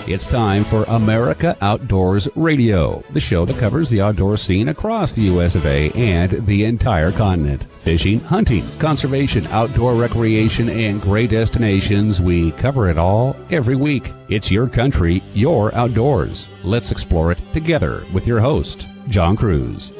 It's time for America Outdoors Radio, the show that covers the outdoor scene across the U.S. of A. and the entire continent. Fishing, hunting, conservation, outdoor recreation, and great destinations. We cover it all every week. It's your country, your outdoors. Let's explore it together with your host, John Cruz.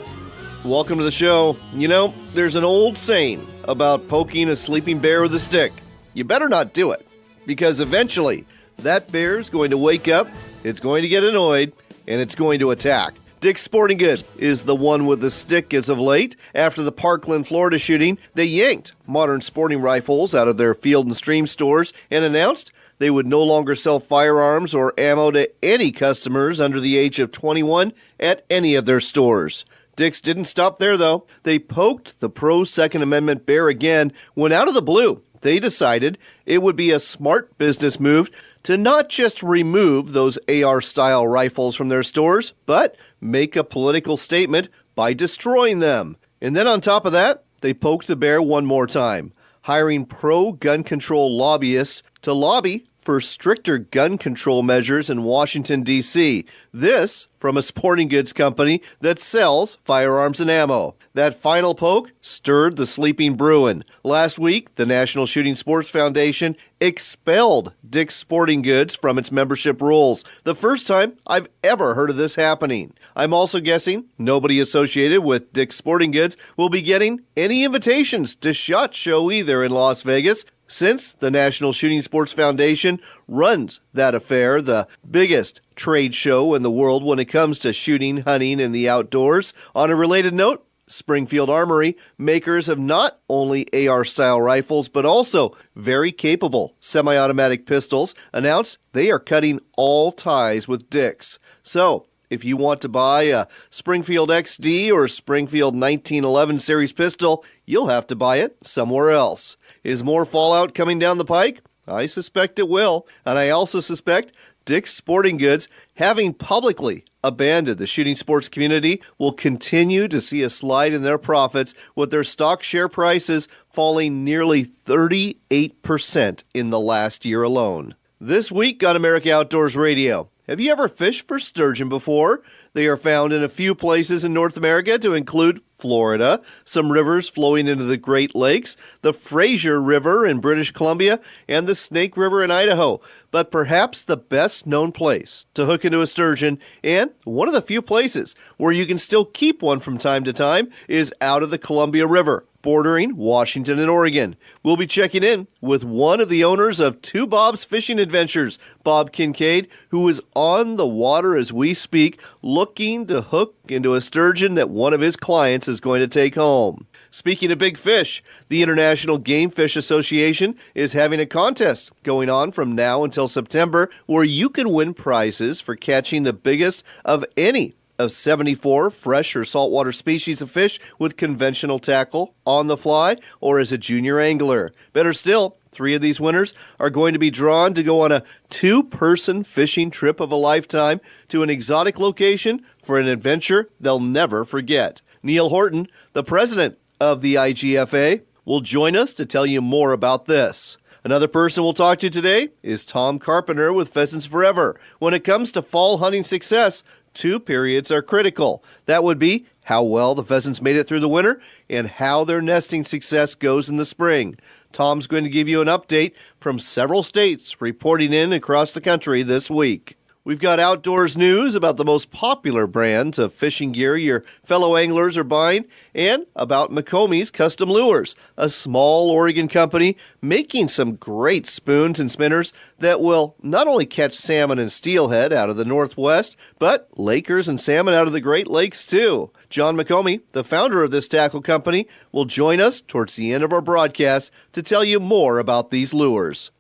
Welcome to the show. You know, there's an old saying about poking a sleeping bear with a stick. You better not do it, because eventually that bear's going to wake up, it's going to get annoyed, and it's going to attack. Dick's Sporting Goods is the one with the stick as of late. After the Parkland, Florida shooting, they yanked modern sporting rifles out of their Field and Stream stores and announced they would no longer sell firearms or ammo to any customers under the age of 21 at any of their stores. Dick's didn't stop there, though. They poked the pro-Second Amendment bear again when out of the blue, they decided it would be a smart business move to not just remove those AR-style rifles from their stores, but make a political statement by destroying them. And then on top of that, they poked the bear one more time, hiring pro-gun control lobbyists to lobby for stricter gun control measures in Washington, D.C. This from a sporting goods company that sells firearms and ammo. That final poke stirred the sleeping Bruin. Last week, the National Shooting Sports Foundation expelled Dick's Sporting Goods from its membership rolls. The first time I've ever heard of this happening. I'm also guessing nobody associated with Dick's Sporting Goods will be getting any invitations to SHOT Show either in Las Vegas, since the National Shooting Sports Foundation runs that affair, the biggest trade show in the world when it comes to shooting, hunting, and the outdoors. On a related note, Springfield Armory, makers of not only AR-style rifles, but also very capable semi-automatic pistols, announced they are cutting all ties with Dick's. So, if you want to buy a Springfield XD or Springfield 1911 series pistol, you'll have to buy it somewhere else. Is more fallout coming down the pike? I suspect it will, and I also suspect Dick's Sporting Goods, having publicly abandoned the shooting sports community, will continue to see a slide in their profits, with their stock share prices falling nearly 38% in the last year alone. This week on America Outdoors Radio, have you ever fished for sturgeon before? They are found in a few places in North America, to include Florida, some rivers flowing into the Great Lakes, the Fraser River in British Columbia, and the Snake River in Idaho. But perhaps the best known place to hook into a sturgeon, and one of the few places where you can still keep one from time to time, is out of the Columbia River, bordering Washington and Oregon. We'll be checking in with one of the owners of Two Bob's Fishing Adventures, Bob Kinkade, who is on the water as we speak, looking to hook into a sturgeon that one of his clients is going to take home. Speaking of big fish, the International Game Fish Association is having a contest going on from now until September where you can win prizes for catching the biggest of any of 74 fresh or saltwater species of fish with conventional tackle, on the fly, or as a junior angler. Better still, 3 of these winners are going to be drawn to go on a 2-person fishing trip of a lifetime to an exotic location for an adventure they'll never forget. Nehl Horton, the president of the IGFA, will join us to tell you more about this. Another person we'll talk to today is Tom Carpenter with Pheasants Forever. When it comes to fall hunting success, 2 periods are critical. That would be how well the pheasants made it through the winter and how their nesting success goes in the spring. Tom's going to give you an update from several states reporting in across the country this week. We've got outdoors news about the most popular brands of fishing gear your fellow anglers are buying, and about McOmie's Custom Lures, a small Oregon company making some great spoons and spinners that will not only catch salmon and steelhead out of the Northwest, but Lakers and salmon out of the Great Lakes too. John McOmie, the founder of this tackle company, will join us towards the end of our broadcast to tell you more about these lures.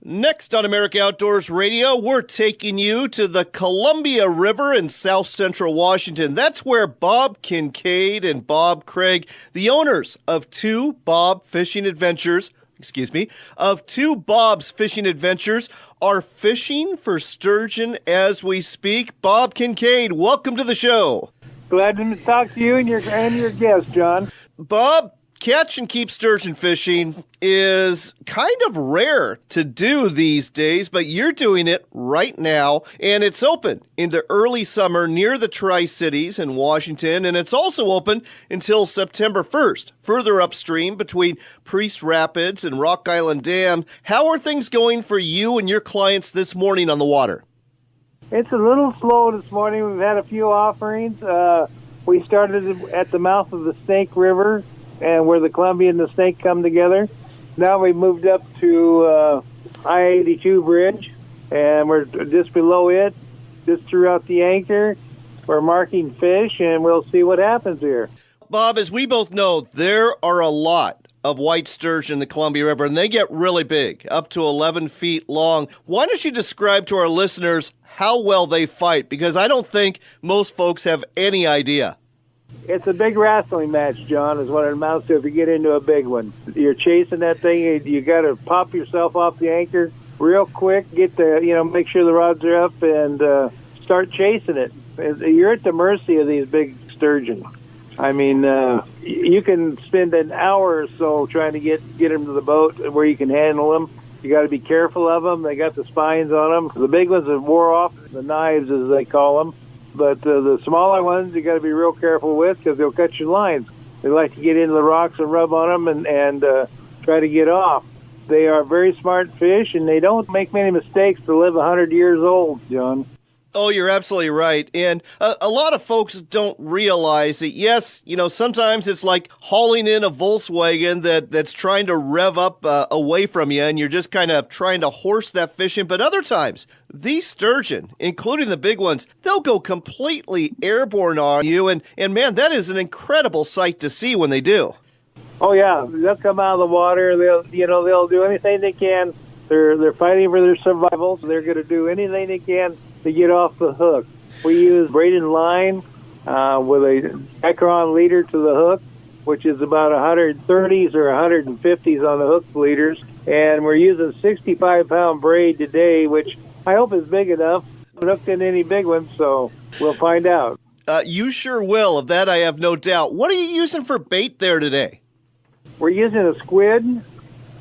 Next on America Outdoors Radio, we're taking you to the Columbia River in south central Washington. That's where Bob Kinkade and Bob Craig, the owners of Two Bob's Fishing Adventures, are fishing for sturgeon as we speak. Bob Kinkade, welcome to the show. Glad to talk to you and your guest, John. Bob, Catch and keep sturgeon fishing is kind of rare to do these days, but you're doing it right now, and it's open into early summer near the Tri-Cities in Washington, and it's also open until September 1st, further upstream between Priest Rapids and Rock Island Dam. How are things going for you and your clients this morning on the water? It's a little slow this morning. We've had a few offerings. We started at the mouth of the Snake River, and where the Columbia and the Snake come together. Now we moved up to I-82 bridge, and we're just below it, just threw out the anchor. We're marking fish, and we'll see what happens here. Bob, as we both know, there are a lot of white sturgeon in the Columbia River, and they get really big, up to 11 feet long. Why don't you describe to our listeners how well they fight? Because I don't think most folks have any idea. It's a big wrestling match, John, is what it amounts to if you get into a big one. You're chasing that thing, you got to pop yourself off the anchor real quick, make sure the rods are up, and start chasing it. You're at the mercy of these big sturgeon. I mean, you can spend an hour or so trying to get them to the boat where you can handle them. You got to be careful of them. They got the spines on them. The big ones have wore off, the knives as they call them. But the smaller ones, you got to be real careful with because they'll cut your lines. They like to get into the rocks and rub on them and try to get off. They are very smart fish, and they don't make many mistakes to live 100 years old, John. Oh, you're absolutely right. And a lot of folks don't realize that, yes, sometimes it's like hauling in a Volkswagen that's trying to rev up away from you, and you're just kind of trying to horse that fish in. But other times, these sturgeon, including the big ones, they'll go completely airborne on you. And man, that is an incredible sight to see when they do. Oh, yeah. They'll come out of the water. They'll do anything they can. They're fighting for their survival. So they're going to do anything they can to get off the hook. We use braided line with a micron leader to the hook, which is about 130s or 150s on the hook leaders. And we're using 65-pound braid today, which I hope is big enough. I'm not hooked in any big ones, so we'll find out. You sure will. Of that, I have no doubt. What are you using for bait there today? We're using a squid,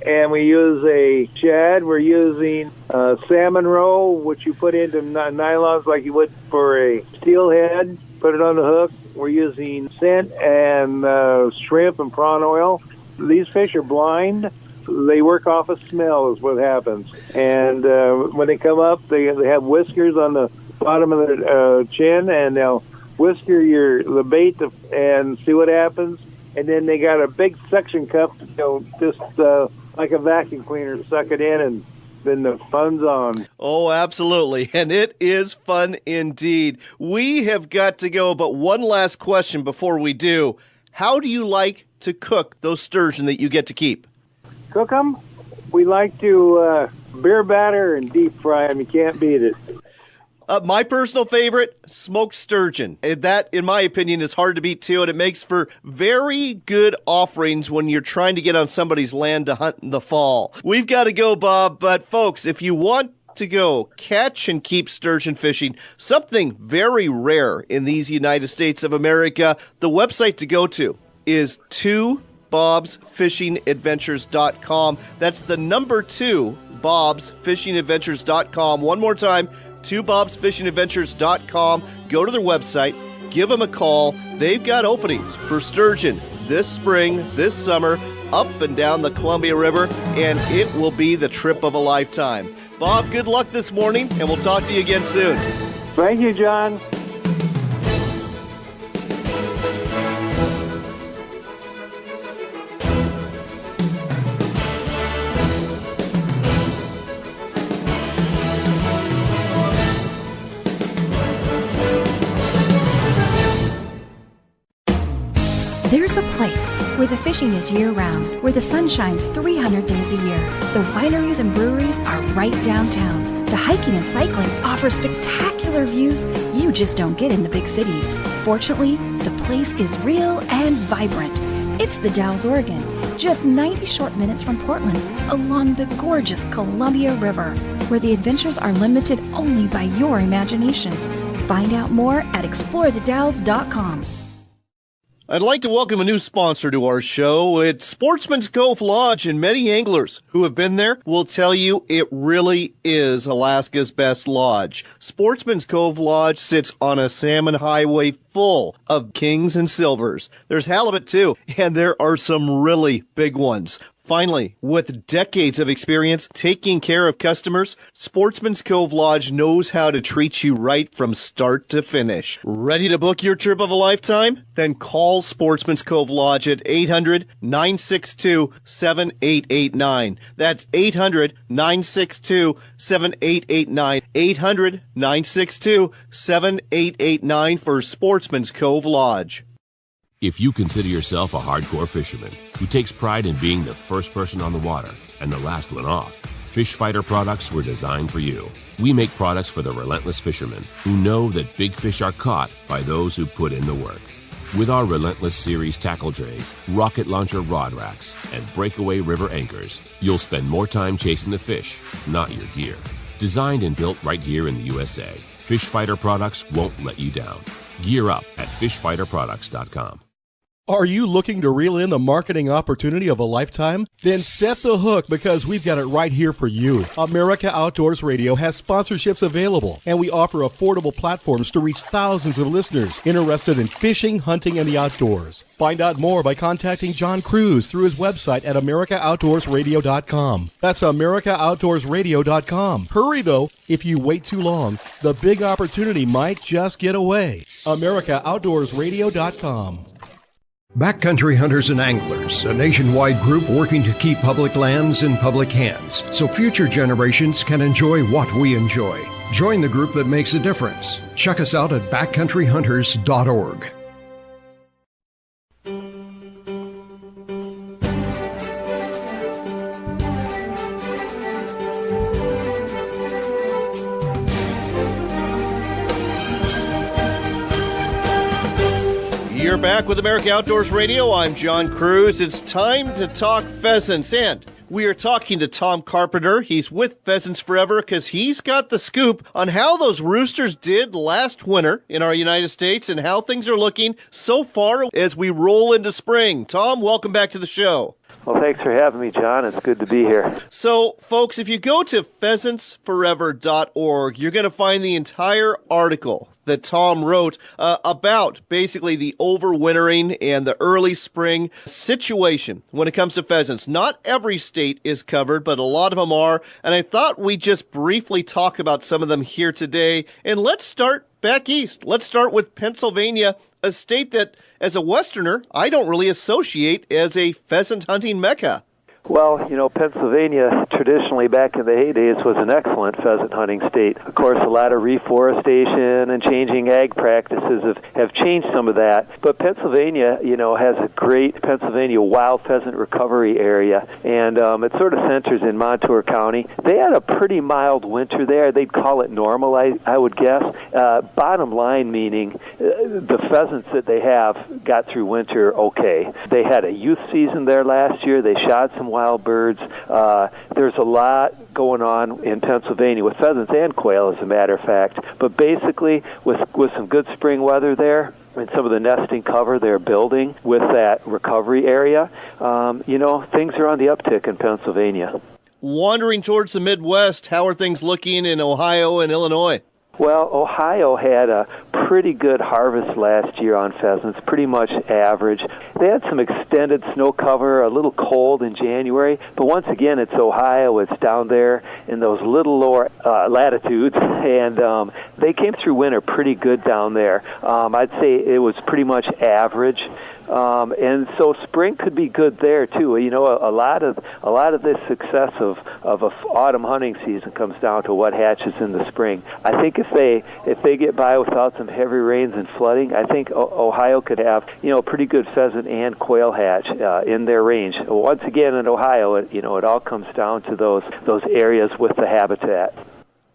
and we use a shad. We're using a salmon roe, which you put into nylons like you would for a steelhead. Put it on the hook. We're using scent and shrimp and prawn oil. These fish are blind. They work off of smell is what happens. And when they come up, they have whiskers on the bottom of their chin, and they'll whisker the bait and see what happens. And then they got a big suction cup, just like a vacuum cleaner, suck it in, and then the fun's on. Oh, absolutely. And it is fun indeed. We have got to go, but one last question before we do. How do you like to cook those sturgeon that you get to keep? Cook them? We like to beer batter and deep fry them. You can't beat it. My personal favorite, smoked sturgeon. That, in my opinion, is hard to beat, too, and it makes for very good offerings when you're trying to get on somebody's land to hunt in the fall. We've got to go, Bob, but folks, if you want to go catch and keep sturgeon fishing, something very rare in these United States of America, the website to go to is 2bobsfishingadventures.com. That's the number 2, bobsfishingadventures.com. One more time, 2bobsfishingadventures.com. Go to their website, give them a call. They've got openings for sturgeon this spring, this summer, up and down the Columbia River, and it will be the trip of a lifetime. Bob, good luck this morning, and we'll talk to you again soon. Thank you, John. There's a place where the fishing is year-round, where the sun shines 300 days a year. The wineries and breweries are right downtown. The hiking and cycling offer spectacular views you just don't get in the big cities. Fortunately, the place is real and vibrant. It's the Dalles, Oregon, just 90 short minutes from Portland, along the gorgeous Columbia River, where the adventures are limited only by your imagination. Find out more at explorethedalles.com. I'd like to welcome a new sponsor to our show. It's Sportsman's Cove Lodge, and many anglers who have been there will tell you it really is Alaska's best lodge. Sportsman's Cove Lodge sits on a salmon highway full of kings and silvers. There's halibut too, and there are some really big ones. Finally, with decades of experience taking care of customers, Sportsman's Cove Lodge knows how to treat you right from start to finish. Ready to book your trip of a lifetime? Then call Sportsman's Cove Lodge at 800-962-7889. That's 800-962-7889. 800-962-7889 for Sportsman's Cove Lodge. If you consider yourself a hardcore fisherman who takes pride in being the first person on the water and the last one off, Fish Fighter products were designed for you. We make products for the relentless fishermen who know that big fish are caught by those who put in the work. With our Relentless Series tackle trays, rocket launcher rod racks, and breakaway river anchors, you'll spend more time chasing the fish, not your gear. Designed and built right here in the USA, Fish Fighter products won't let you down. Gear up at fishfighterproducts.com. Are you looking to reel in the marketing opportunity of a lifetime? Then set the hook, because we've got it right here for you. America Outdoors Radio has sponsorships available, and we offer affordable platforms to reach thousands of listeners interested in fishing, hunting, and the outdoors. Find out more by contacting John Cruz through his website at AmericaOutdoorsRadio.com. That's AmericaOutdoorsRadio.com. Hurry, though. If you wait too long, the big opportunity might just get away. AmericaOutdoorsRadio.com. Backcountry Hunters and Anglers, a nationwide group working to keep public lands in public hands so future generations can enjoy what we enjoy. Join the group that makes a difference. Check us out at backcountryhunters.org. You're back with America Outdoors Radio. I'm John Cruz. It's time to talk pheasants, and we are talking to Tom Carpenter. He's with Pheasants Forever because he's got the scoop on how those roosters did last winter in our United States and how things are looking so far as we roll into spring. Tom, welcome back to the show. Well, thanks for having me, John. It's good to be here. So, folks, if you go to pheasantsforever.org, you're going to find the entire article that Tom wrote about basically the overwintering and the early spring situation when it comes to pheasants. Not every state is covered, but a lot of them are, and I thought we'd just briefly talk about some of them here today. And let's start back east. Let's start with Pennsylvania, a state that, as a Westerner, I don't really associate as a pheasant hunting mecca. Well, you know, Pennsylvania traditionally back in the heydays was an excellent pheasant hunting state. Of course, a lot of reforestation and changing ag practices have changed some of that. But Pennsylvania, you know, has a great Pennsylvania wild pheasant recovery area, and it sort of centers in Montour County. They had a pretty mild winter there. They'd call it normal, I would guess. Bottom line meaning the pheasants that they have got through winter okay. They had a youth season there last year. They shot some wild birds. There's a lot going on in Pennsylvania with pheasants and quail, as a matter of fact. But basically, with some good spring weather there and some of the nesting cover they're building with that recovery area, you know, things are on the uptick in Pennsylvania. Wandering towards the Midwest, how are things looking in Ohio and Illinois? Well, Ohio had a pretty good harvest last year on pheasants, pretty much average. They had some extended snow cover, a little cold in January, but once again, it's Ohio. It's down there in those little lower latitudes, and they came through winter pretty good down there. I'd say it was pretty much average. And so spring could be good there too. You know, a lot of this success of a autumn hunting season comes down to what hatches in the spring. I think if they get by without some heavy rains and flooding, I think Ohio could have, you know, a pretty good pheasant and quail hatch in their range. Once again, in Ohio, it all comes down to those areas with the habitat.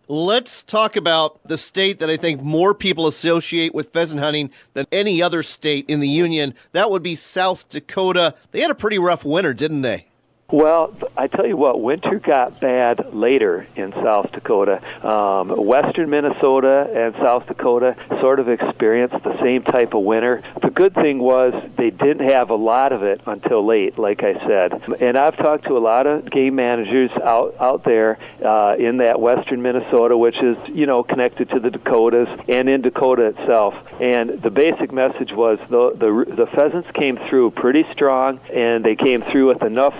Let's talk about the state that I think more people associate with pheasant hunting than any other state in the Union. That would be South Dakota. They had a pretty rough winter, didn't they? Well, I tell you what, winter got bad later in South Dakota. Western Minnesota and South Dakota sort of experienced the same type of winter. The good thing was they didn't have a lot of it until late, like I said. And I've talked to a lot of game managers out there in that Western Minnesota, which is, connected to the Dakotas, and in Dakota itself. And the basic message was the pheasants came through pretty strong, and they came through with enough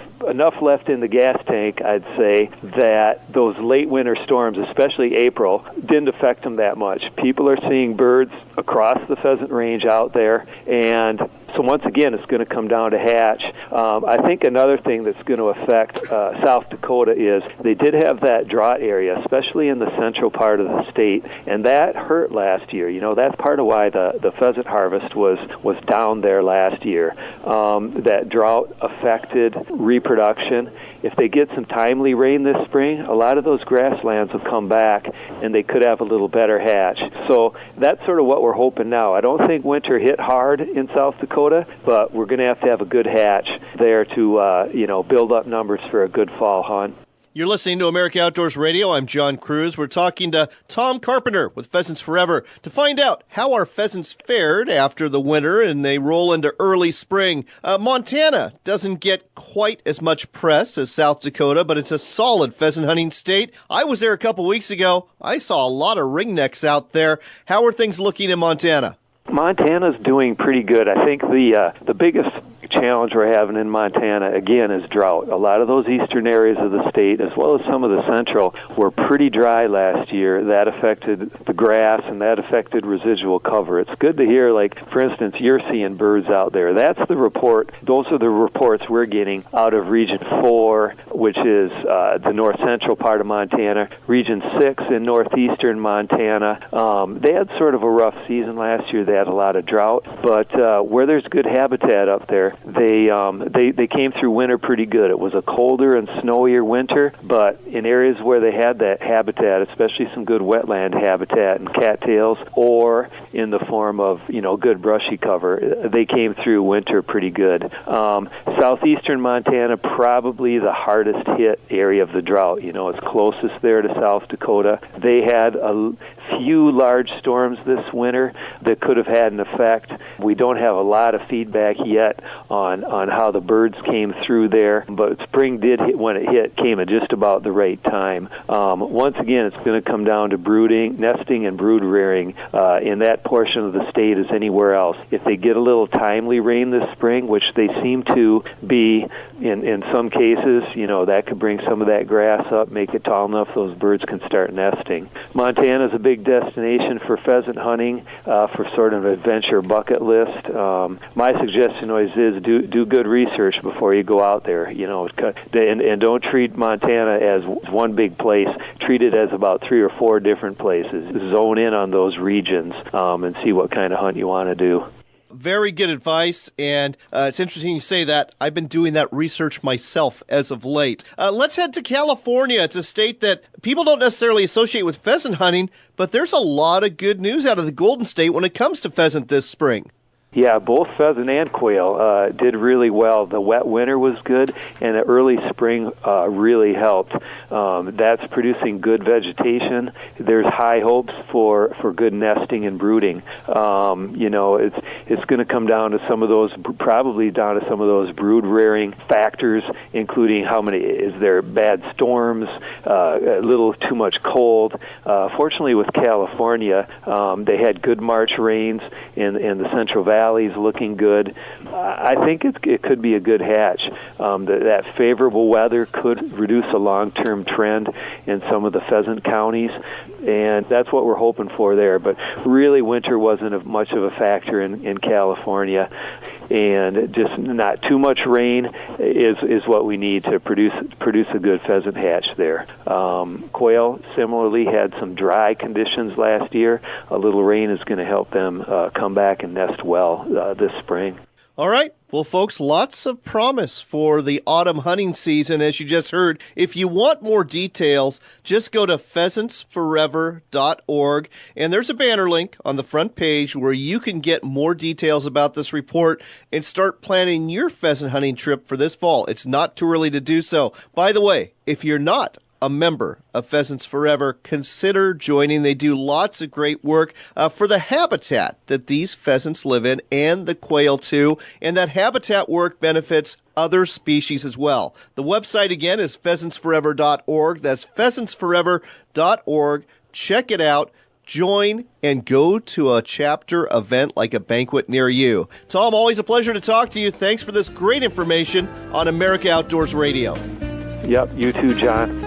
left in the gas tank, I'd say, that those late winter storms, especially April, didn't affect them that much. People are seeing birds across the pheasant range out there, and so once again, it's going to come down to hatch. I think another thing that's going to affect South Dakota is they did have that drought area, especially in the central part of the state, and that hurt last year. That's part of why the pheasant harvest was down there last year. That drought affected reproduction. If they get some timely rain this spring, a lot of those grasslands will come back, and they could have a little better hatch. So that's sort of what we're hoping now. I don't think winter hit hard in South Dakota, but we're going to have a good hatch there to build up numbers for a good fall hunt. You're listening to America Outdoors Radio. I'm John Cruz. We're talking to Tom Carpenter with Pheasants Forever to find out how our pheasants fared after the winter and they roll into early spring. Montana doesn't get quite as much press as South Dakota, but it's a solid pheasant hunting state. I was there a couple weeks ago. I saw a lot of ringnecks out there. How are things looking in Montana? Montana's doing pretty good. I think the biggest challenge we're having in Montana, again, is drought. A lot of those eastern areas of the state, as well as some of the central, were pretty dry last year. That affected the grass, and that affected residual cover. It's good to hear, like, for instance, you're seeing birds out there. That's the report. Those are the reports we're getting out of Region 4, which is the north-central part of Montana, Region 6 in northeastern Montana. They had sort of a rough season last year. They had a lot of drought, but where there's good habitat up there, they came through winter pretty good. It was a colder and snowier winter, but in areas where they had that habitat, especially some good wetland habitat and cattails, or in the form of good brushy cover, they came through winter pretty good. Southeastern Montana, probably the hardest hit area of the drought. It's closest there to South Dakota. They had a few large storms this winter that could have had an effect. We don't have a lot of feedback yet on how the birds came through there, but spring did hit. When it hit, came at just about the right time. Once again, it's going to come down to brooding, nesting, and brood rearing in that portion of the state as anywhere else. If they get a little timely rain this spring, which they seem to be in some cases, that could bring some of that grass up, make it tall enough those birds can start nesting. Montana's a big destination for pheasant hunting, for sort of an adventure bucket list. My suggestion always is do good research before you go out there, and don't treat Montana as one big place. Treat it as about 3 or 4 different places. Zone in on those regions and see what kind of hunt you want to do. Very good advice, and it's interesting you say that. I've been doing that research myself as of late. Let's head to California. It's a state that people don't necessarily associate with pheasant hunting, but there's a lot of good news out of the Golden State when it comes to pheasant this spring. Yeah, both pheasant and quail did really well. The wet winter was good, and the early spring really helped. That's producing good vegetation. There's high hopes for good nesting and brooding. It's going to come down to some of those, probably down to some of those brood rearing factors, including how many, is there bad storms, a little too much cold. Fortunately, with California, they had good March rains in the Central Valley. Looking good. I think it could be a good hatch. That favorable weather could reduce a long-term trend in some of the pheasant counties, and that's what we're hoping for there. But really, winter wasn't much of a factor in California, and just not too much rain is what we need to produce a good pheasant hatch there. Quail similarly had some dry conditions last year. A little rain is going to help them come back and nest well this spring. All right. Well, folks, lots of promise for the autumn hunting season, as you just heard. If you want more details, just go to pheasantsforever.org, and there's a banner link on the front page where you can get more details about this report and start planning your pheasant hunting trip for this fall. It's not too early to do so. By the way, if you're not a member of Pheasants Forever, consider joining. They do lots of great work for the habitat that these pheasants live in, and the quail too, and that habitat work benefits other species as well. The website again is pheasantsforever.org. That's pheasantsforever.org. Check it out. Join and go to a chapter event like a banquet near you. Tom, always a pleasure to talk to you. Thanks for this great information on America Outdoors Radio. Yep, you too, John.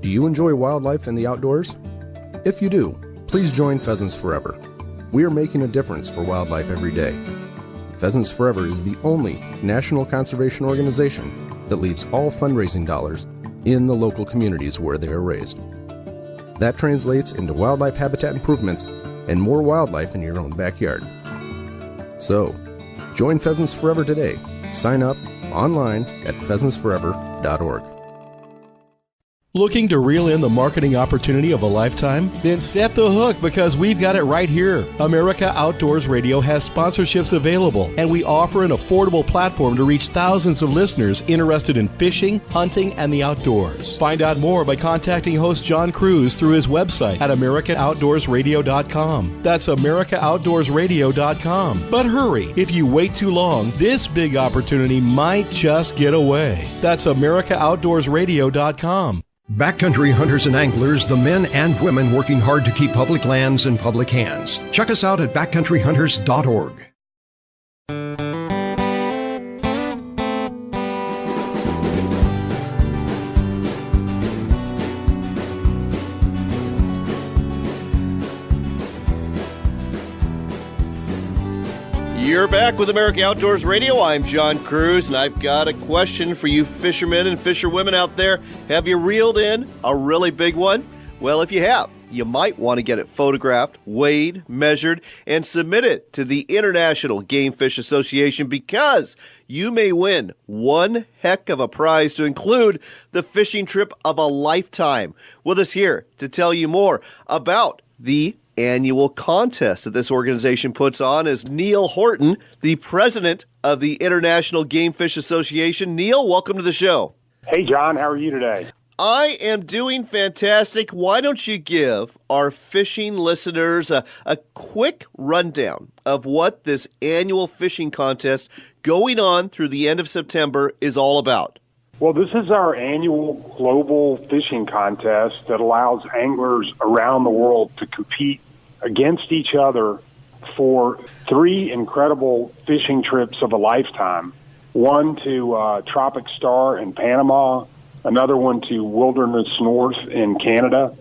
Do you enjoy wildlife and the outdoors? If you do, please join Pheasants Forever. We are making a difference for wildlife every day. Pheasants Forever is the only national conservation organization that leaves all fundraising dollars in the local communities where they are raised. That translates into wildlife habitat improvements and more wildlife in your own backyard. So, join Pheasants Forever today. Sign up online at pheasantsforever.org. Looking to reel in the marketing opportunity of a lifetime? Then set the hook, because we've got it right here. America Outdoors Radio has sponsorships available, and we offer an affordable platform to reach thousands of listeners interested in fishing, hunting, and the outdoors. Find out more by contacting host John Cruz through his website at AmericaOutdoorsRadio.com. That's AmericaOutdoorsRadio.com. But hurry, if you wait too long, this big opportunity might just get away. That's AmericaOutdoorsRadio.com. Backcountry hunters and anglers, the men and women working hard to keep public lands in public hands. Check us out at backcountryhunters.org. You're back with America Outdoors Radio. I'm John Cruz, and I've got a question for you fishermen and fisherwomen out there. Have you reeled in a really big one? Well, if you have, you might want to get it photographed, weighed, measured, and submit it to the International Game Fish Association, because you may win one heck of a prize to include the fishing trip of a lifetime. With us here to tell you more about the annual contest that this organization puts on is Nehl Horton, the president of the International Game Fish Association. Nehl, welcome to the show. Hey, John. How are you today? I am doing fantastic. Why don't you give our fishing listeners a quick rundown of what this annual fishing contest going on through the end of September is all about? Well, this is our annual global fishing contest that allows anglers around the world to compete against each other for 3 incredible fishing trips of a lifetime. One to Tropic Star in Panama, another one to Wilderness North in Canada,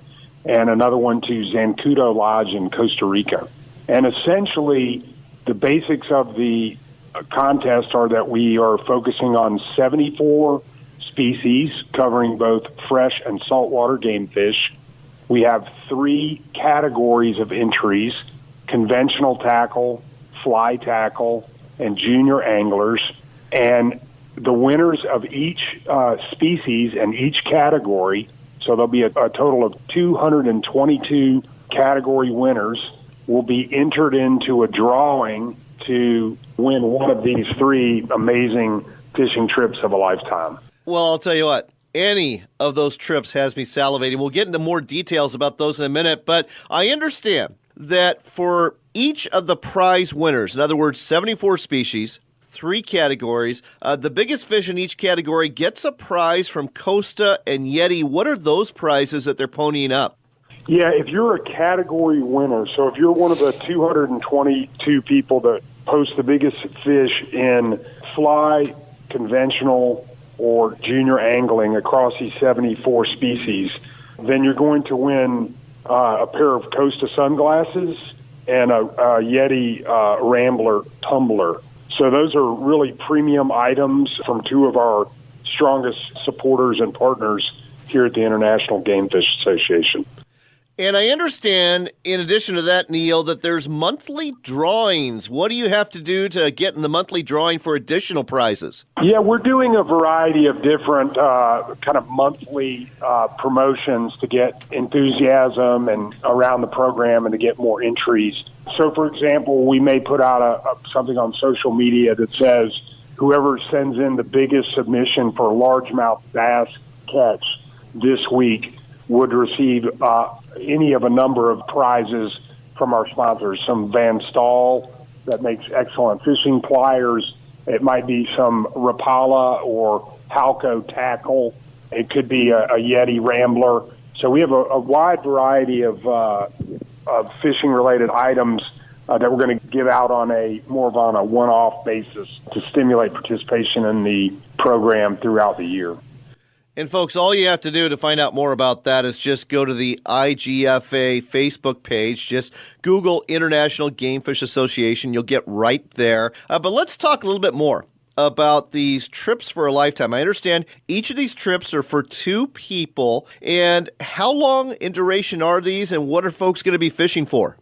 and another one to Zancudo Lodge in Costa Rica. And essentially, the basics of the contest are that we are focusing on 74 species covering both fresh and saltwater game fish. We have 3 categories of entries: conventional tackle, fly tackle, and junior anglers. And the winners of each species and each category, so there'll be a total of 222 category winners, will be entered into a drawing to win one of these 3 amazing fishing trips of a lifetime. Well, I'll tell you what. Any of those trips has me salivating. We'll get into more details about those in a minute, but I understand that for each of the prize winners, in other words, 74 species, 3 categories, the biggest fish in each category gets a prize from Costa and Yeti. What are those prizes that they're ponying up? Yeah, if you're a category winner, so if you're one of the 222 people that post the biggest fish in fly, conventional, or junior angling across these 74 species, then you're going to win a pair of Costa sunglasses and a Yeti Rambler tumbler. So those are really premium items from two of our strongest supporters and partners here at the International Game Fish Association. And I understand, in addition to that, Nehl, that there's monthly drawings. What do you have to do to get in the monthly drawing for additional prizes? Yeah, we're doing a variety of different kind of monthly promotions to get enthusiasm and around the program and to get more entries. So, for example, we may put out something on social media that says whoever sends in the biggest submission for a largemouth bass catch this week would receive any of a number of prizes from our sponsors. Some Van Staal that makes excellent fishing pliers. It might be some Rapala or Halco tackle. It could be a Yeti Rambler. So we have a wide variety of fishing-related items that we're going to give out on a one-off basis to stimulate participation in the program throughout the year. And folks, all you have to do to find out more about that is just go to the IGFA Facebook page. Just Google International Game Fish Association. You'll get right there. But let's talk a little bit more about these trips for a lifetime. I understand each of these trips are for two people. And how long in duration are these, and what are folks going to be fishing for?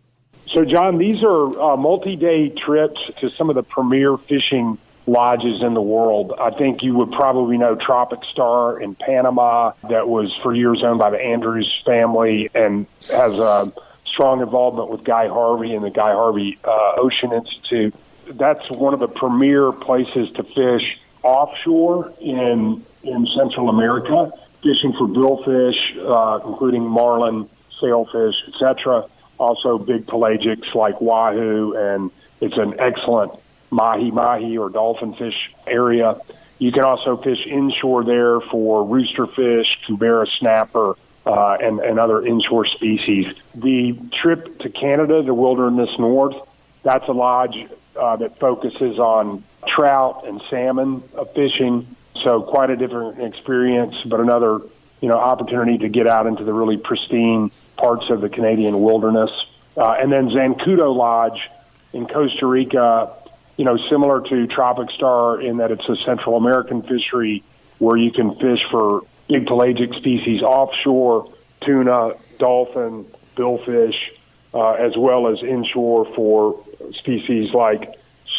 So, John, these are multi-day trips to some of the premier fishing lodges in the world. I think you would probably know Tropic Star in Panama that was for years owned by the Andrews family and has a strong involvement with Guy Harvey and the Guy Harvey Ocean Institute. That's one of the premier places to fish offshore in Central America, fishing for billfish, including marlin, sailfish, etc. Also big pelagics like wahoo, and it's an excellent mahi or dolphin fish area. You can also fish inshore there for rooster fish, Kubera snapper, and other inshore species. The trip to Canada, the Wilderness North, that's a lodge that focuses on trout and salmon fishing. So quite a different experience, but another opportunity to get out into the really pristine parts of the Canadian wilderness. And then Zancudo Lodge in Costa Rica, similar to Tropic Star in that it's a Central American fishery where you can fish for big pelagic species offshore, tuna, dolphin, billfish, as well as inshore for species like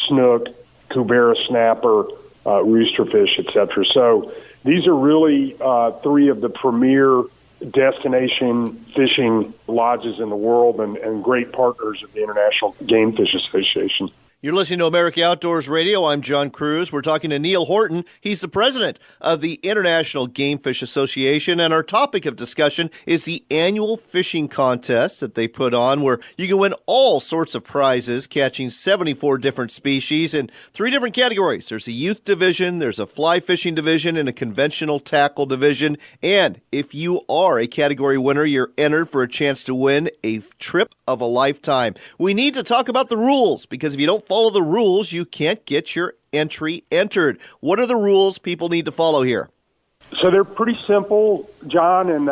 snook, Kubera snapper, roosterfish, etc. So these are really three of the premier destination fishing lodges in the world and great partners of the International Game Fish Association. You're listening to America Outdoors Radio. I'm John Cruz. We're talking to Nehl Horton. He's the president of the International Game Fish Association, and our topic of discussion is the annual fishing contest that they put on where you can win all sorts of prizes, catching 74 different species in 3 different categories. There's a youth division, there's a fly fishing division, and a conventional tackle division. And if you are a category winner, you're entered for a chance to win a trip of a lifetime. We need to talk about the rules, because if you don't follow the rules, you can't get your entry entered. What are the rules people need to follow here? So they're pretty simple, John, and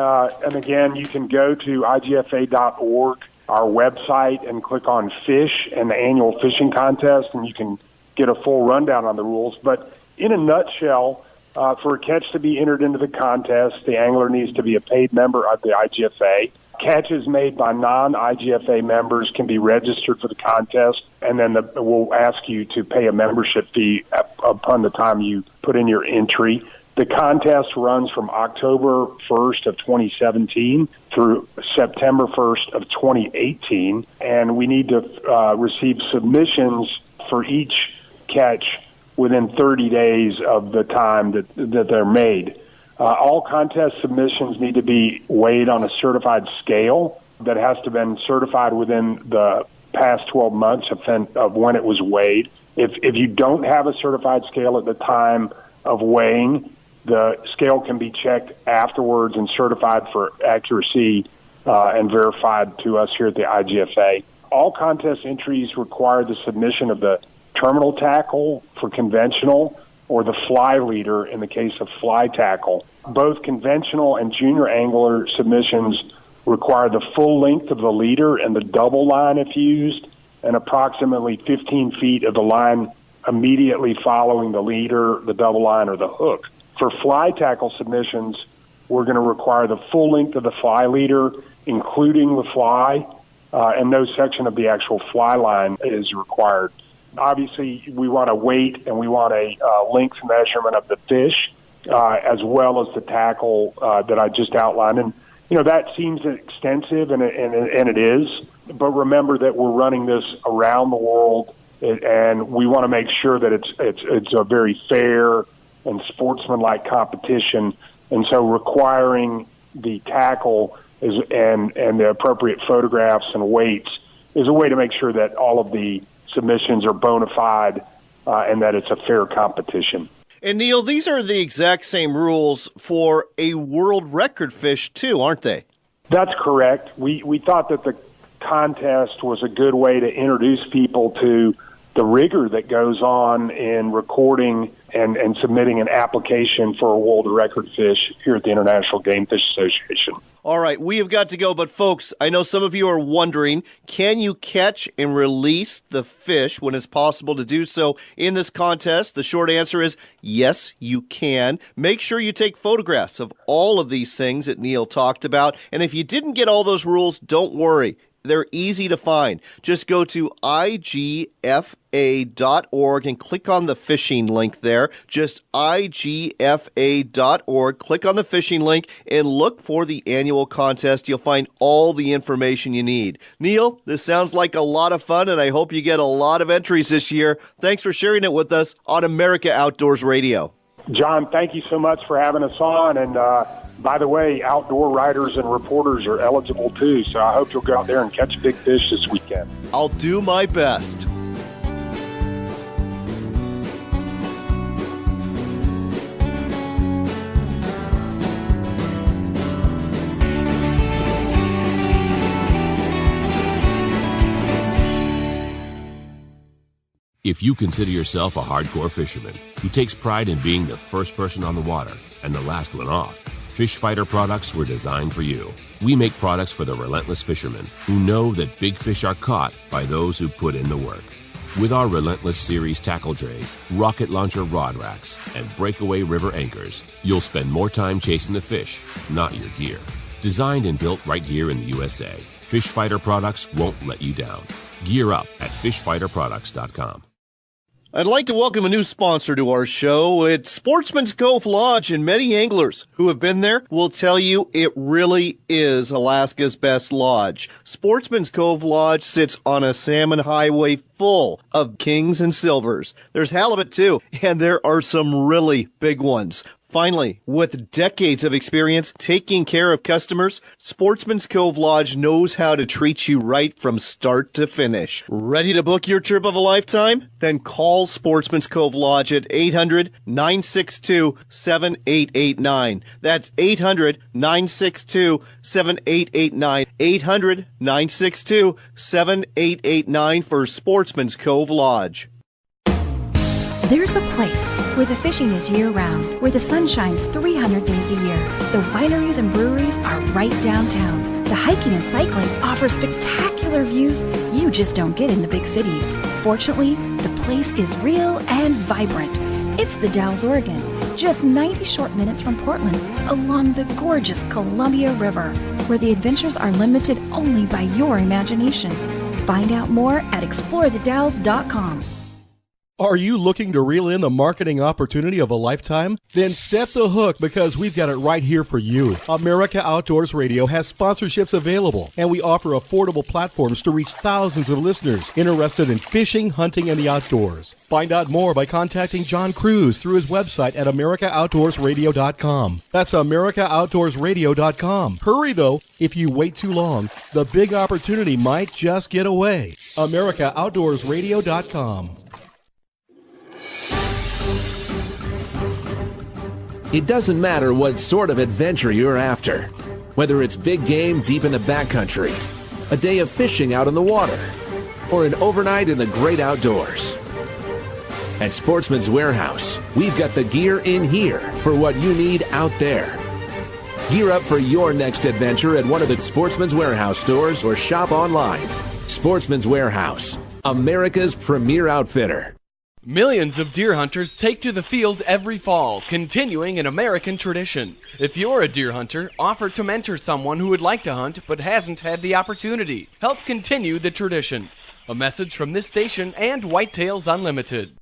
again, you can go to IGFA.org, our website, and click on Fish and the annual fishing contest, and you can get a full rundown on the rules. But in a nutshell, for a catch to be entered into the contest, the angler needs to be a paid member of the IGFA. Catches made by non-IGFA members can be registered for the contest, and then we'll ask you to pay a membership fee upon the time you put in your entry. The contest runs from October 1st of 2017 through September 1st of 2018, and we need to receive submissions for each catch within 30 days of the time that they're made. All contest submissions need to be weighed on a certified scale that has to have been certified within the past 12 months of when it was weighed. If you don't have a certified scale at the time of weighing, the scale can be checked afterwards and certified for accuracy and verified to us here at the IGFA. All contest entries require the submission of the terminal tackle for conventional, or the fly leader in the case of fly tackle. Both conventional and junior angler submissions require the full length of the leader and the double line if used, and approximately 15 feet of the line immediately following the leader, the double line, or the hook. For fly tackle submissions, we're going to require the full length of the fly leader, including the fly, and no section of the actual fly line is required. Obviously, we want a weight and we want a length measurement of the fish, as well as the tackle that I just outlined. And that seems extensive, and it is. But remember that we're running this around the world, and we want to make sure that it's a very fair and sportsmanlike competition. And so requiring the tackle and the appropriate photographs and weights is a way to make sure that all of the submissions are bona fide and that it's a fair competition. And Nehl, these are the exact same rules for a world record fish too, aren't they? That's correct. We thought that the contest was a good way to introduce people to the rigor that goes on in recording and submitting an application for a world record fish here at the International Game Fish Association. All right, we have got to go, but folks, I know some of you are wondering, can you catch and release the fish when it's possible to do so in this contest? The short answer is yes, you can. Make sure you take photographs of all of these things that Nehl talked about, and if you didn't get all those rules, don't worry. They're easy to find. Just go to IGFA.org and click on the fishing link there. Just IGFA.org. Click on the fishing link and look for the annual contest. You'll find all the information you need. Nehl, this sounds like a lot of fun, and I hope you get a lot of entries this year. Thanks for sharing it with us on America Outdoors Radio. John, thank you so much for having us on, and by the way, outdoor writers and reporters are eligible too, so I hope you'll go out there and catch big fish this weekend. I'll do my best. If you consider yourself a hardcore fisherman who takes pride in being the first person on the water and the last one off, Fish Fighter products were designed for you. We make products for the relentless fishermen who know that big fish are caught by those who put in the work. With our Relentless Series tackle trays, rocket launcher rod racks, and breakaway river anchors, you'll spend more time chasing the fish, not your gear. Designed and built right here in the USA, Fish Fighter products won't let you down. Gear up at fishfighterproducts.com. I'd like to welcome a new sponsor to our show. It's Sportsman's Cove Lodge, and many anglers who have been there will tell you it really is Alaska's best lodge. Sportsman's Cove Lodge sits on a salmon highway full of kings and silvers. There's halibut too, and there are some really big ones. Finally, with decades of experience taking care of customers, Sportsman's Cove Lodge knows how to treat you right from start to finish. Ready to book your trip of a lifetime? Then call Sportsman's Cove Lodge at 800-962-7889. That's 800-962-7889. 800-962-7889 for Sportsman's Cove Lodge. There's a place where the fishing is year-round, where the sun shines 300 days a year. The wineries and breweries are right downtown. The hiking and cycling offer spectacular views you just don't get in the big cities. Fortunately, the place is real and vibrant. It's the Dalles, Oregon, just 90 short minutes from Portland, along the gorgeous Columbia River, where the adventures are limited only by your imagination. Find out more at explorethedalles.com. Are you looking to reel in the marketing opportunity of a lifetime? Then set the hook, because we've got it right here for you. America Outdoors Radio has sponsorships available, and we offer affordable platforms to reach thousands of listeners interested in fishing, hunting, and the outdoors. Find out more by contacting John Cruz through his website at AmericaOutdoorsRadio.com. That's AmericaOutdoorsRadio.com. Hurry though, if you wait too long, the big opportunity might just get away. AmericaOutdoorsRadio.com. It doesn't matter what sort of adventure you're after, whether it's big game deep in the backcountry, a day of fishing out on the water, or an overnight in the great outdoors. At Sportsman's Warehouse, we've got the gear in here for what you need out there. Gear up for your next adventure at one of the Sportsman's Warehouse stores or shop online. Sportsman's Warehouse, America's premier outfitter. Millions of deer hunters take to the field every fall, continuing an American tradition. If you're a deer hunter, offer to mentor someone who would like to hunt but hasn't had the opportunity. Help continue the tradition. A message from this station and Whitetails Unlimited.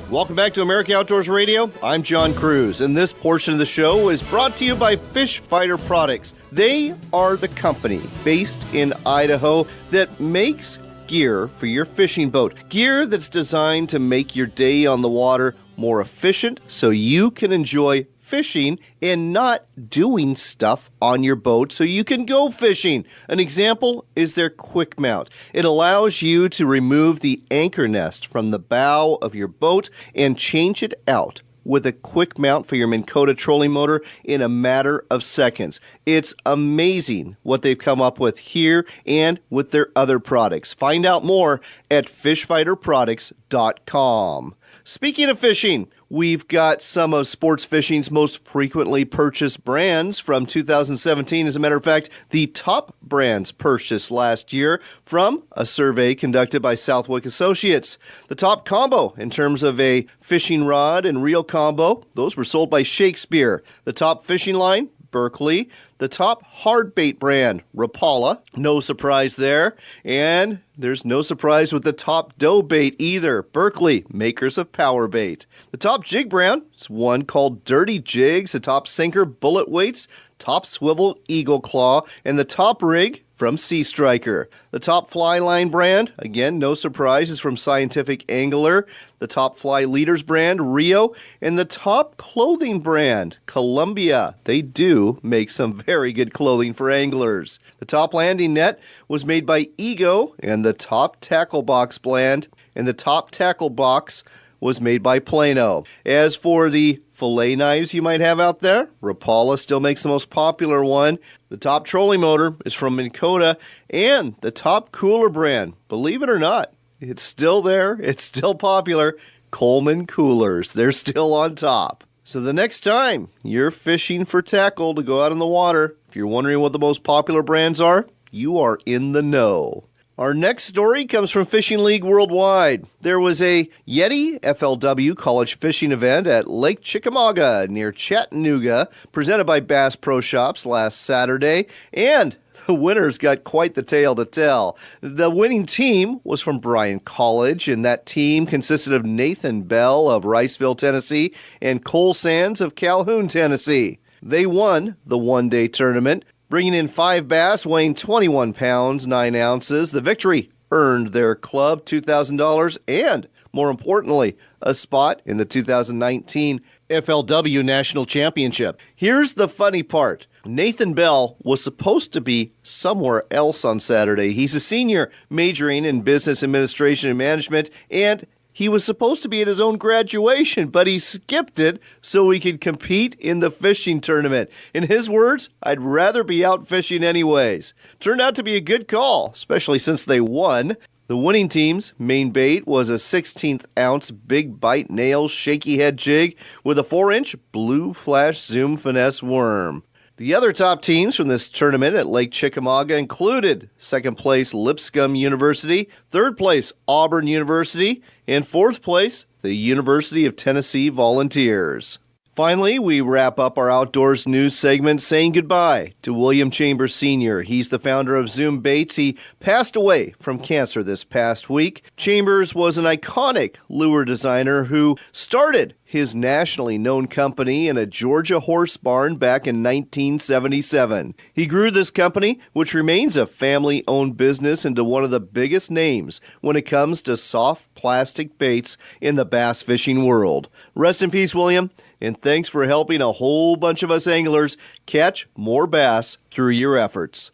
Welcome back to America Outdoors Radio. I'm John Cruz, and this portion of the show is brought to you by Fish Fighter Products. They are the company based in Idaho that makes gear for your fishing boat. Gear that's designed to make your day on the water more efficient so you can enjoy fishing and not doing stuff on your boat so you can go fishing. An example is their quick mount. It allows you to remove the anchor nest from the bow of your boat and change it out with a quick mount for your Minn Kota trolling motor in a matter of seconds. It's amazing what they've come up with here and with their other products. Find out more at fishfighterproducts.com. Speaking of fishing, we've got some of sports fishing's most frequently purchased brands from 2017. As a matter of fact, the top brands purchased last year from a survey conducted by Southwick Associates. The top combo in terms of a fishing rod and reel combo, those were sold by Shakespeare. The top fishing line, Berkley. The top hard bait brand, Rapala. No surprise there. And there's no surprise with the top dough bait either, Berkley, makers of power bait. The top jig brand is one called Dirty Jigs. The top sinker, Bullet Weights. Top swivel, Eagle Claw. And the top rig from Sea Striker. The top fly line brand, again, no surprise, is from Scientific Angler. The top fly leaders brand, Rio. And the top clothing brand, Columbia. They do make some very good clothing for anglers. The top landing net was made by Ego, and the top tackle box brand, and the top tackle box was made by Plano. As for the fillet knives you might have out there, Rapala still makes the most popular one. The top trolling motor is from Minn Kota, and the top cooler brand, believe it or not, it's still there, it's still popular, Coleman Coolers. They're still on top. So the next time you're fishing for tackle to go out in the water, if you're wondering what the most popular brands are, you are in the know. Our next story comes from Fishing League Worldwide. There was a Yeti FLW college fishing event at Lake Chickamauga near Chattanooga, presented by Bass Pro Shops last Saturday, and the winners got quite the tale to tell. The winning team was from Bryan College, and that team consisted of Nathan Bell of Riceville, Tennessee, and Cole Sands of Calhoun, Tennessee. They won the one-day tournament, bringing in 5 bass weighing 21 pounds, 9 ounces. The victory earned their club $2,000 and, more importantly, a spot in the 2019 FLW National Championship. Here's the funny part. Nathan Bell was supposed to be somewhere else on Saturday. He's a senior majoring in business administration and management, and he was supposed to be at his own graduation, but he skipped it so he could compete in the fishing tournament. In his words, I'd rather be out fishing anyways. Turned out to be a good call, especially since they won. The winning team's main bait was a 16th ounce big bite Nehl shaky head jig with a 4-inch blue flash zoom finesse worm. The other top teams from this tournament at Lake Chickamauga included second place Lipscomb University, third place Auburn University, and fourth place the University of Tennessee Volunteers. Finally, we wrap up our outdoors news segment saying goodbye to William Chambers Sr. He's the founder of Zoom Baits. He passed away from cancer this past week. Chambers was an iconic lure designer who started his nationally known company in a Georgia horse barn back in 1977. He grew this company, which remains a family-owned business, into one of the biggest names when it comes to soft plastic baits in the bass fishing world. Rest in peace, William, and thanks for helping a whole bunch of us anglers catch more bass through your efforts.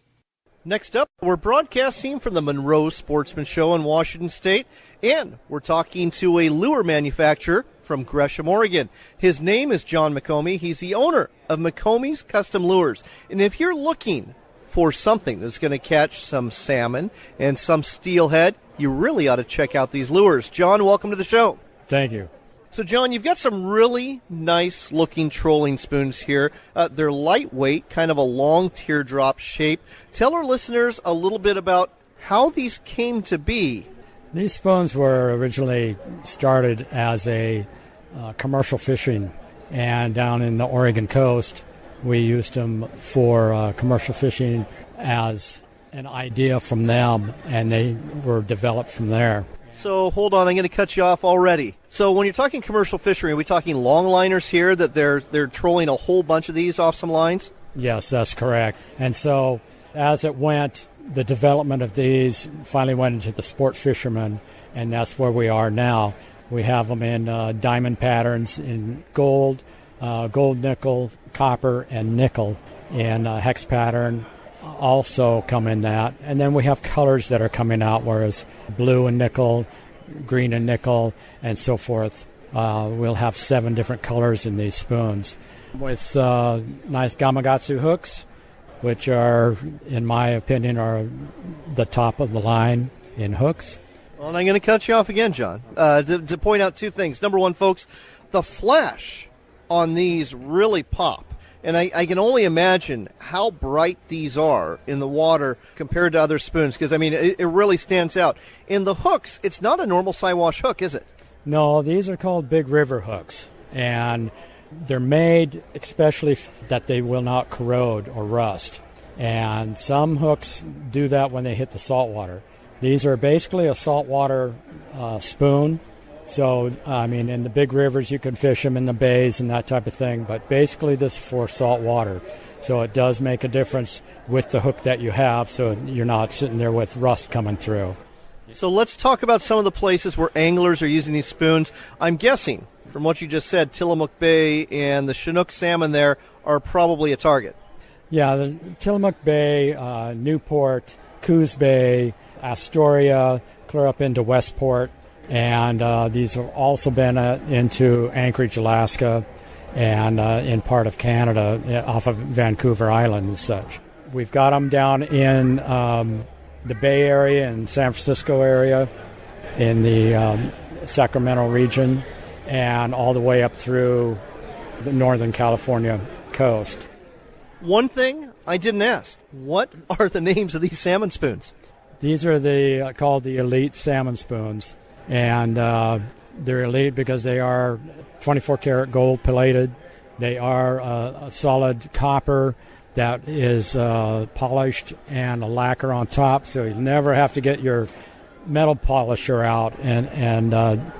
Next up, we're broadcasting from the Monroe Sportsman Show in Washington State, And we're talking to a lure manufacturer from Gresham, Oregon. His name is John McOmie. He's the owner of McOmie's Custom Lures. And if you're looking for something that's going to catch some salmon and some steelhead, you really ought to check out these lures. John, welcome to the show. Thank you. So, John, you've got some really nice-looking trolling spoons here. They're lightweight, kind of a long teardrop shape. Tell our listeners a little bit about how these came to be. These spoons were originally started as a commercial fishing, and down in the Oregon coast, we used them for commercial fishing as an idea from them, and they were developed from there. So, hold on, I'm going to cut you off already. So, when you're talking commercial fishery, are we talking longliners here, that they're trolling a whole bunch of these off some lines? Yes, that's correct. And so, as it went, the development of these finally went into the sport fishermen, and that's where we are now. We have them in diamond patterns in gold, nickel, copper, and nickel, and hex pattern also come in that. And then we have colors that are coming out, whereas blue and nickel, green and nickel, and so forth. We'll have 7 different colors in these spoons with nice Gamakatsu hooks, which are, in my opinion, are the top of the line in hooks. Well, and I'm going to cut you off again, John, to point out 2 things. Number 1, folks, the flash on these really pop. And I can only imagine how bright these are in the water compared to other spoons, because, I mean, it really stands out. In the hooks, it's not a normal Siwash hook, is it? No, these are called Big River hooks, and they're made especially that they will not corrode or rust. And some hooks do that when they hit the salt water. These are basically a saltwater spoon. So, I mean, in the big rivers, you can fish them in the bays and that type of thing, but basically this is for salt water. So it does make a difference with the hook that you have, so you're not sitting there with rust coming through. So let's talk about some of the places where anglers are using these spoons. I'm guessing, from what you just said, Tillamook Bay and the Chinook salmon there are probably a target. Yeah, the Tillamook Bay, Newport, Coos Bay, Astoria, clear up into Westport. And these have also been into Anchorage, Alaska, and in part of Canada, off of Vancouver Island and such. We've got them down in the Bay Area and San Francisco area, in the Sacramento region, and all the way up through the Northern California coast. One thing I didn't ask, what are the names of these salmon spoons? These are called the Elite Salmon Spoons. And they're elite because they are 24-karat gold plated. They are a solid copper that is polished and a lacquer on top, so you never have to get your metal polisher out and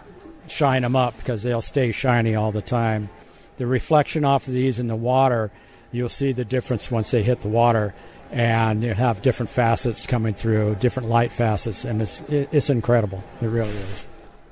shine them up, because they'll stay shiny all the time. The reflection off of these in the water, you'll see the difference once they hit the water, and you have different facets coming through, different light facets, and it's incredible. It really is.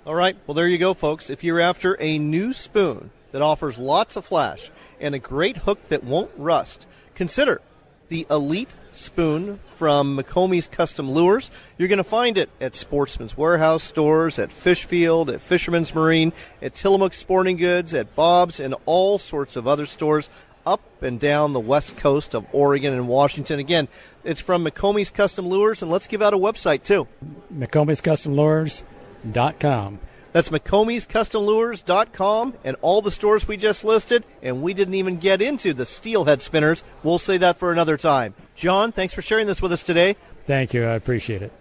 All right, well, there you go, folks. If you're after a new spoon that offers lots of flash and a great hook that won't rust, consider the Elite Spoon from McOmie's Custom Lures. You're going to find it at Sportsman's Warehouse stores, at Fishfield, at Fisherman's Marine, at Tillamook Sporting Goods, at Bob's, and all sorts of other stores up and down the west coast of Oregon and Washington. Again, it's from McOmie's Custom Lures, and let's give out a website, too. McComiesCustomLures.com. That's McComiesCustomLures.com, and all the stores we just listed, and we didn't even get into the steelhead spinners. We'll say that for another time. John, thanks for sharing this with us today. Thank you. I appreciate it.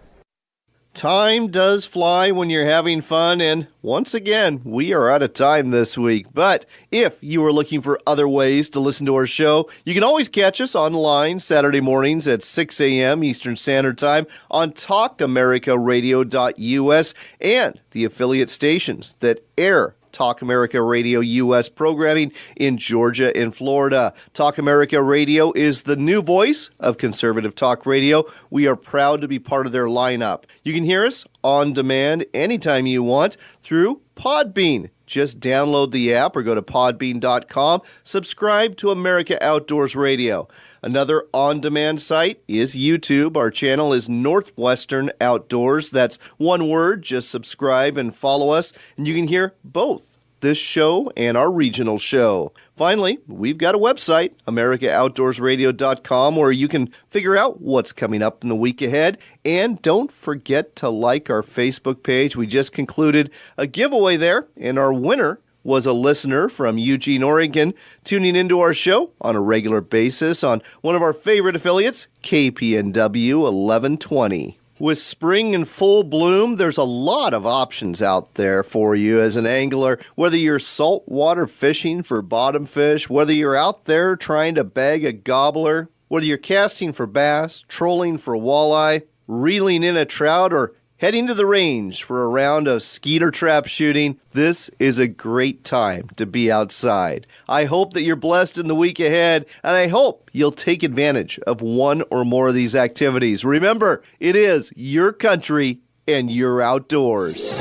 Time does fly when you're having fun, and once again, we are out of time this week. But if you are looking for other ways to listen to our show, you can always catch us online Saturday mornings at 6 a.m. Eastern Standard Time on TalkAmericaRadio.us and the affiliate stations that air Talk America Radio U.S. programming in Georgia and Florida. Talk America Radio is the new voice of conservative talk radio. We are proud to be part of their lineup. You can hear us on demand anytime you want through Podbean. Just download the app or go to podbean.com. Subscribe to America Outdoors Radio. Another on-demand site is YouTube. Our channel is Northwestern Outdoors. That's one word. Just subscribe and follow us, and you can hear both this show and our regional show. Finally, we've got a website, AmericaOutdoorsRadio.com, where you can figure out what's coming up in the week ahead. And don't forget to like our Facebook page. We just concluded a giveaway there, and our winner was a listener from Eugene, Oregon, tuning into our show on a regular basis on one of our favorite affiliates, KPNW 1120. With spring in full bloom, there's a lot of options out there for you as an angler, whether you're saltwater fishing for bottom fish, whether you're out there trying to bag a gobbler, whether you're casting for bass, trolling for walleye, reeling in a trout, or heading to the range for a round of skeeter trap shooting. This is a great time to be outside. I hope that you're blessed in the week ahead, and I hope you'll take advantage of one or more of these activities. Remember, it is your country and your outdoors.